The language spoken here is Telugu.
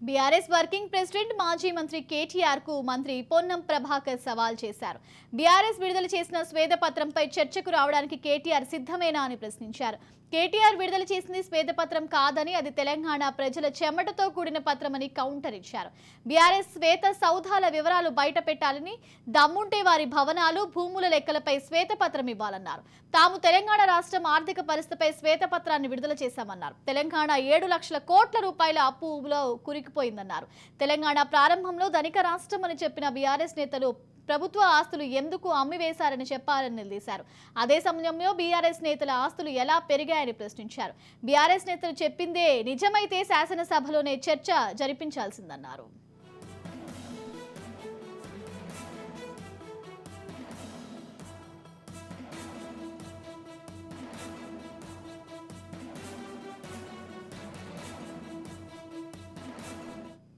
బీఆర్ఎస్ వర్కింగ్ ప్రెసిడెంట్ మాజీ మంత్రి కేటీఆర్ కు మంత్రి పొన్నం ప్రభాకర్ సవాల్ చేశారు. బీఆర్ఎస్ విడుదల చేసిన శ్వేతపత్రంపై చర్చకు రావడానికి కేటీఆర్ సిద్ధమేనా అని ప్రశ్నించారు. కేటీఆర్ విడుదల చేసింది శ్వేతపత్రం కాదని, అది తెలంగాణ ప్రజల చెమటతో కూడిన పత్రమని కౌంటర్ ఇచ్చారు. బీఆర్ఎస్ శ్వేత సౌధాల వివరాలు బయట పెట్టాలని, దమ్ముంటే వారి భవనాలు, భూముల లెక్కలపై శ్వేతపత్రం ఇవ్వాలన్నారు. తాము తెలంగాణ రాష్ట్రం ఆర్థిక పరిస్థితిపై శ్వేతపత్రాన్ని విడుదల చేశామన్నారు. తెలంగాణ 7 లక్షల కోట్ల రూపాయల అప్పులో కురికిపోయిందన్నారు. తెలంగాణ ప్రారంభంలో ధనిక రాష్ట్రం అని చెప్పిన బీఆర్ఎస్ నేతలు ప్రభుత్వ ఆస్తులు ఎందుకు అమ్మివేశారని చెప్పారని నిలదీశారు. అదే సమయంలో బీఆర్ఎస్ నేతల ఆస్తులు ఎలా పెరిగాయని ప్రశ్నించారు. బీఆర్ఎస్ నేతలు చెప్పిందే నిజమైతే శాసనసభలోనే చర్చ జరిపించాల్సిందన్నారు.